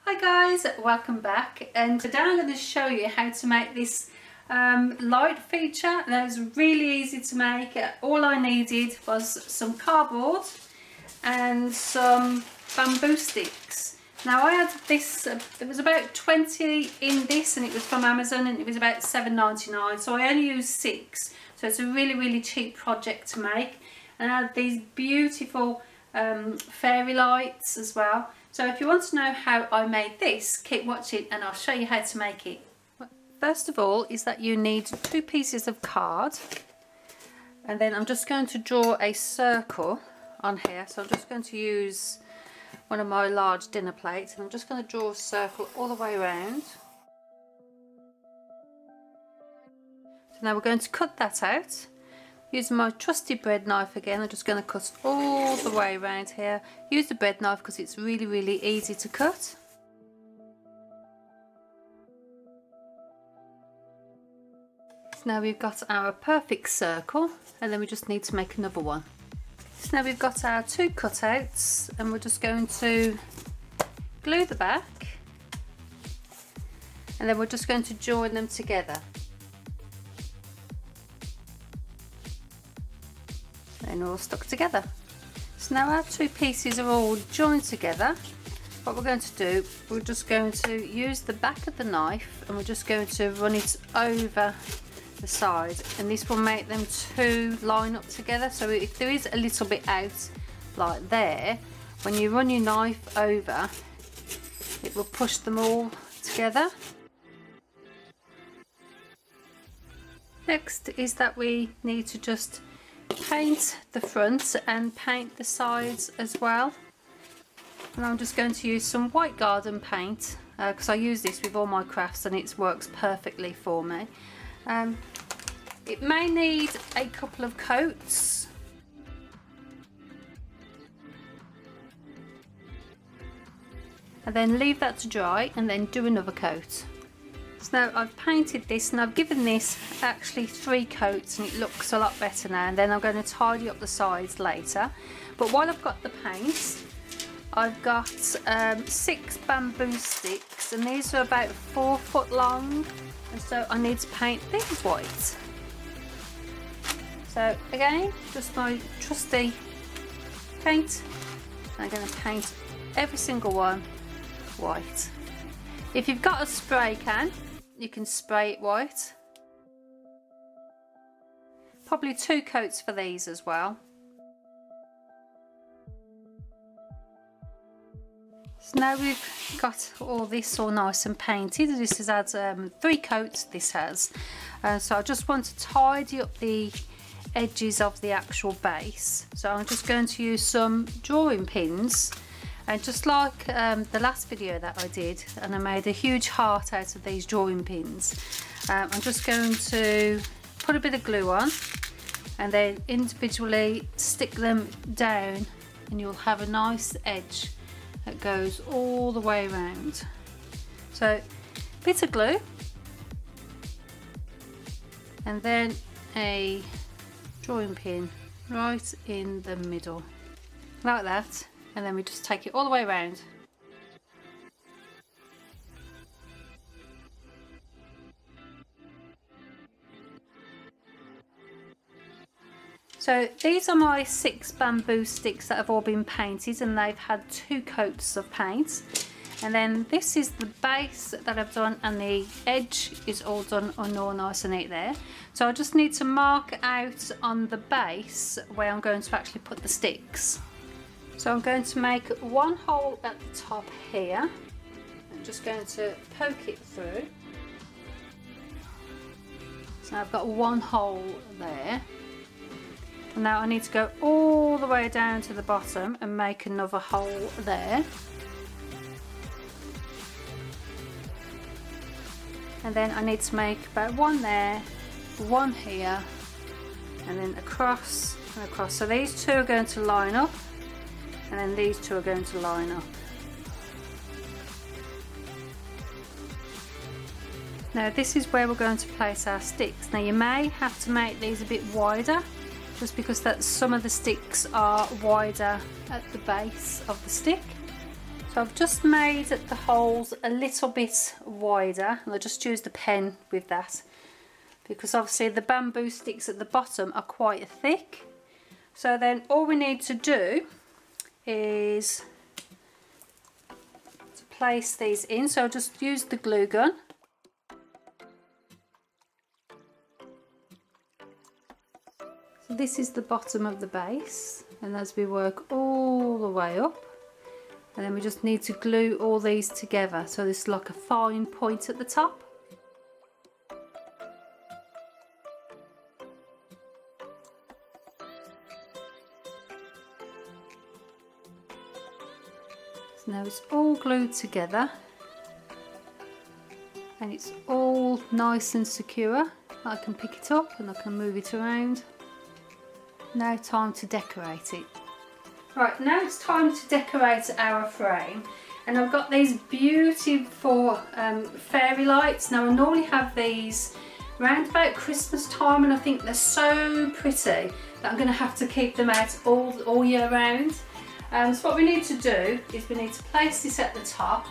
Hi guys, welcome back, and today I'm going to show you how to make this light feature. That was really easy to make. All I needed was some cardboard and some bamboo sticks. Now I had this, there was about 20 in this, and it was from Amazon, and it was about $7.99, so I only used 6, so it's a really cheap project to make. And I had these beautiful fairy lights as well. So if you want to know how I made this, keep watching and I'll show you how to make it. First of all is that you need 2 pieces of card, and then I'm just going to draw a circle on here. So I'm just going to use one of my large dinner plates, and I'm just going to draw a circle all the way around. So now we're going to cut that out. Using my trusty bread knife again, I'm just going to cut all the way around here. Use the bread knife because it's really easy to cut. So now we've got our perfect circle, and then we just need to make another one. So now we've got our 2 cutouts, and we're just going to glue the back, and then we're just going to join them together. And all stuck together. So now our 2 pieces are all joined together. What we're going to do, we're just going to use the back of the knife, and we're just going to run it over the side, and this will make them 2 line up together. So if there is a little bit out like there, when you run your knife over, it will push them all together. Next is that we need to just paint the front and paint the sides as well, and I'm just going to use some white garden paint because I use this with all my crafts and it works perfectly for me. It may need a couple of coats, and then leave that to dry and then do another coat. So now I've painted this, and I've given this actually 3 coats, and it looks a lot better now, and then I'm going to tidy up the sides later. But while I've got the paint, I've got 6 bamboo sticks, and these are about 4 foot long, and so I need to paint these white. So again, just my trusty paint, and I'm going to paint every single one white. If you've got a spray can, you can spray it white. Probably 2 coats for these as well. So now we've got all this all nice and painted. This has had 3 coats, this has. So I just want to tidy up the edges of the actual base. So I'm just going to use some drawing pins. And just like the last video that I did, and I made a huge heart out of these drawing pins, I'm just going to put a bit of glue on and then individually stick them down, and you'll have a nice edge that goes all the way around. So bit of glue, and then a drawing pin right in the middle like that. And then we just take it all the way around. So these are my 6 bamboo sticks that have all been painted, and they've had 2 coats of paint. And then this is the base that I've done, and the edge is all done and all nice and neat there. So I just need to mark out on the base where I'm going to actually put the sticks. So I'm going to make 1 hole at the top here. I'm just going to poke it through. So I've got 1 hole there. And now I need to go all the way down to the bottom and make another hole there. And then I need to make about 1 there, 1 here, and then across and across. So these 2 are going to line up, and then these 2 are going to line up. Now this is where we're going to place our sticks. Now you may have to make these a bit wider, just because some of the sticks are wider at the base of the stick. So I've just made the holes a little bit wider, and I just used a pen with that because obviously the bamboo sticks at the bottom are quite thick. So then all we need to do is to place these in. So I'll just use the glue gun. So this is the bottom of the base, and as we work all the way up, and then we just need to glue all these together, so there's like a fine point at the top. So now it's all glued together and it's all nice and secure. I can pick it up and I can move it around. Now time to decorate it. Right, now it's time to decorate our frame, and I've got these beautiful fairy lights. Now I normally have these around about Christmas time, and I think they're so pretty that I'm going to have to keep them out all year round. So what we need to do is we need to place this at the top,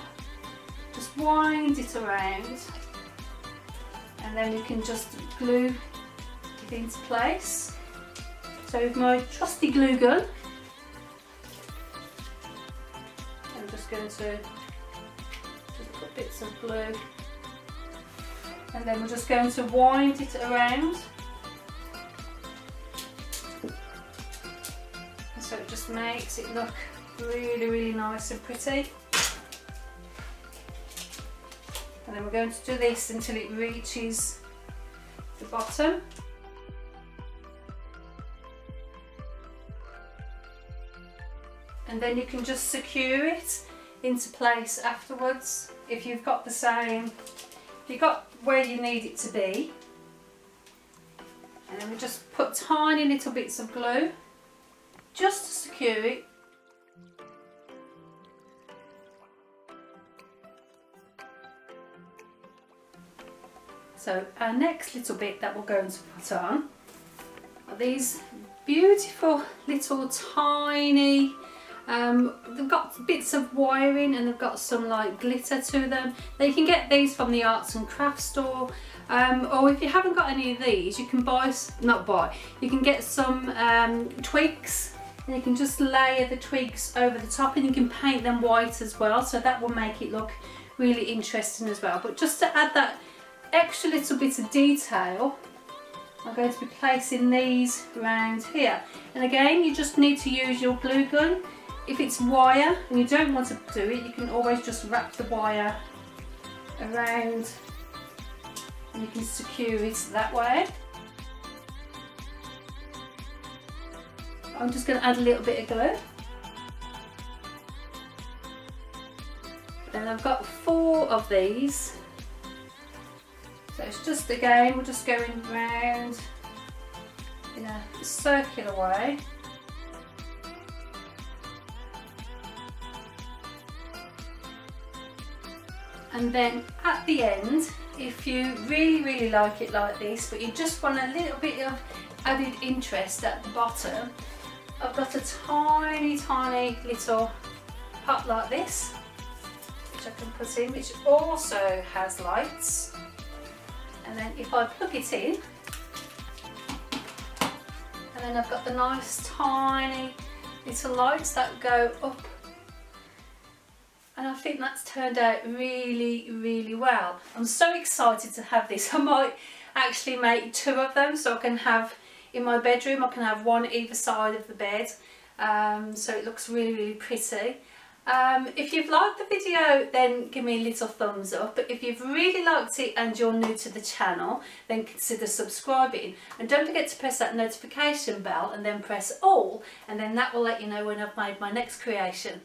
just wind it around, and then we can just glue it into place. So with my trusty glue gun, I'm just going to just put bits of glue, and then we're just going to wind it around. And so it just makes it look really, really nice and pretty. And then we're going to do this until it reaches the bottom. And then you can just secure it into place afterwards if you've got the same, if you've got where you need it to be. And then we just put tiny little bits of glue just to secure it. So our next little bit that we're going to put on are these beautiful little tiny, they've got bits of wiring and they've got some like glitter to them. Now you can get these from the arts and crafts store, or if you haven't got any of these, you can you can get some twigs, and you can just layer the twigs over the top, and you can paint them white as well, so that will make it look really interesting as well. But just to add that extra little bit of detail, I'm going to be placing these around here. And again, you just need to use your glue gun. If it's wire and you don't want to do it, you can always just wrap the wire around and you can secure it that way. I'm just going to add a little bit of glue. And I've got 4 of these. So it's just, again, we're just going round in a circular way. And then at the end, if you really, really like it like this, but you just want a little bit of added interest at the bottom, I've got a tiny, tiny little pot like this, which I can put in, which also has lights. And then if I plug it in, and then I've got the nice tiny little lights that go up, and I think that's turned out really, really well. I'm so excited to have this. I might actually make 2 of them, so I can have in my bedroom, I can have one either side of the bed, so it looks really, really pretty. If you've liked the video, then give me a little thumbs up. But if you've really liked it and you're new to the channel, then consider subscribing. And don't forget to press that notification bell and then press all, and then that will let you know when I've made my next creation.